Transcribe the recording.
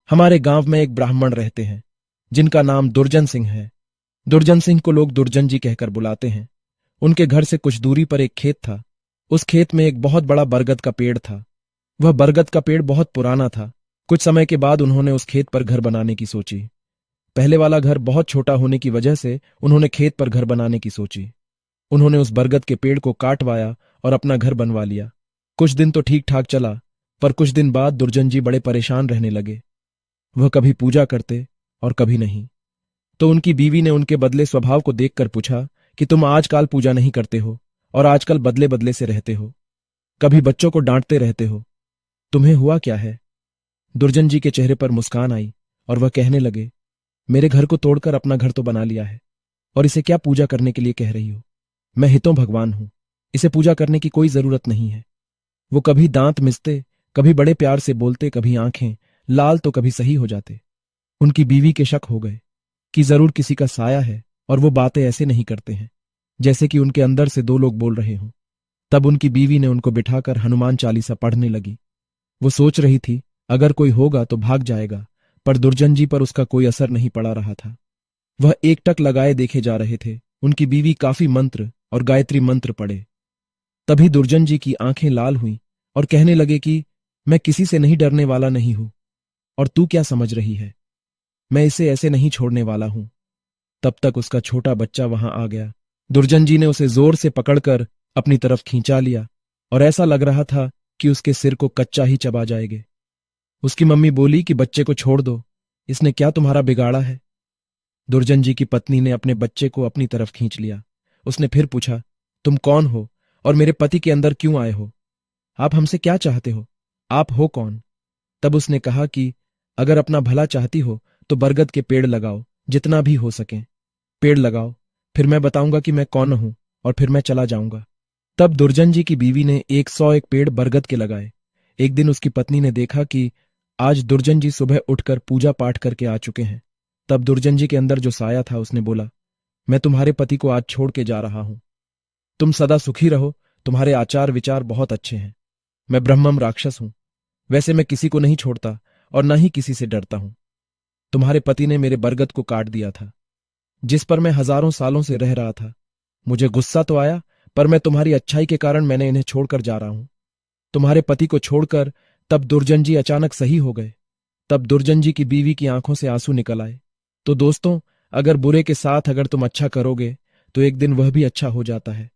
हमारे गांव में एक ब्राह्मण रहते हैं जिनका नाम दुर्जन सिंह है। दुर्जन सिंह को लोग दुर्जन जी कहकर बुलाते हैं। उनके घर से कुछ दूरी पर एक खेत था। उस खेत में एक बहुत बड़ा बरगद का पेड़ था। वह बरगद का पेड़ बहुत पुराना था। कुछ समय के बाद उन्होंने उस खेत पर घर बनाने की सोची। पहले वाला घर बहुत छोटा होने की वजह से उन्होंने खेत पर घर बनाने की सोची। उन्होंने उस बरगद के पेड़ को काटवाया और अपना घर बनवा लिया। कुछ दिन तो ठीक ठाक चला, पर कुछ दिन बाद दुर्जन जी बड़े परेशान रहने लगे। वह कभी पूजा करते और कभी नहीं। तो उनकी बीवी ने उनके बदले स्वभाव को देखकर पूछा कि तुम आजकल पूजा नहीं करते हो और आजकल बदले बदले से रहते हो, कभी बच्चों को डांटते रहते हो, तुम्हें हुआ क्या है? दुर्जन जी के चेहरे पर मुस्कान आई और वह कहने लगे, मेरे घर को तोड़कर अपना घर तो बना लिया है, और इसे क्या पूजा करने के लिए कह रही हो? मैं हितों भगवान हूं, इसे पूजा करने की कोई जरूरत नहीं है। वो कभी दांत मिसते, कभी बड़े प्यार से बोलते, कभी आंखें लाल तो कभी सही हो जाते। उनकी बीवी के शक हो गए कि जरूर किसी का साया है और वो बातें ऐसे नहीं करते हैं जैसे कि उनके अंदर से दो लोग बोल रहे हों। तब उनकी बीवी ने उनको बिठाकर हनुमान चालीसा पढ़ने लगी। वो सोच रही थी अगर कोई होगा तो भाग जाएगा, पर दुर्जन जी पर उसका कोई असर नहीं पड़ा रहा था। वह एकटक लगाए देखे जा रहे थे। उनकी बीवी काफी मंत्र और गायत्री मंत्र पढ़े। तभी दुर्जन जी की आंखें लाल हुईं और कहने लगे कि मैं किसी से नहीं डरने वाला नहीं हूं, और तू क्या समझ रही है? मैं इसे ऐसे नहीं छोड़ने वाला हूं। तब तक उसका छोटा बच्चा वहां आ गया। दुर्जन जी ने उसे जोर से पकड़कर अपनी तरफ खींचा लिया और ऐसा लग रहा था कि उसके सिर को कच्चा ही चबा जाएंगे। उसकी मम्मी बोली कि बच्चे को छोड़ दो, इसने क्या तुम्हारा बिगाड़ा है? दुर्जन जी की पत्नी ने अपने बच्चे को अपनी तरफ खींच लिया। उसने फिर पूछा, तुम कौन हो और मेरे पति के अंदर क्यों आए हो? आप हमसे क्या चाहते हो? आप हो कौन? तब उसने कहा कि अगर अपना भला चाहती हो तो बरगद के पेड़ लगाओ, जितना भी हो सके पेड़ लगाओ, फिर मैं बताऊंगा कि मैं कौन हूं और फिर मैं चला जाऊंगा। तब दुर्जन जी की बीवी ने 101 पेड़ बरगद के लगाए। एक दिन उसकी पत्नी ने देखा कि आज दुर्जन जी सुबह उठकर पूजा पाठ करके आ चुके हैं। तब दुर्जन जी के अंदर जो साया था उसने बोला, मैं तुम्हारे पति को आज छोड़ के जा रहा हूं। तुम सदा सुखी रहो, तुम्हारे आचार विचार बहुत अच्छे हैं। मैं ब्रह्मम राक्षस हूं। वैसे मैं किसी को नहीं छोड़ता और न ही किसी से डरता हूं। तुम्हारे पति ने मेरे बरगद को काट दिया था, जिस पर मैं हजारों सालों से रह रहा था। मुझे गुस्सा तो आया, पर मैं तुम्हारी अच्छाई के कारण मैंने इन्हें छोड़कर जा रहा हूं। तुम्हारे पति को छोड़कर तब दुर्जन जी अचानक सही हो गए। तब दुर्जन जी की बीवी की आंखों से आंसू निकल आए। तो दोस्तों, अगर बुरे के साथ अगर तुम अच्छा करोगे तो एक दिन वह भी अच्छा हो जाता है।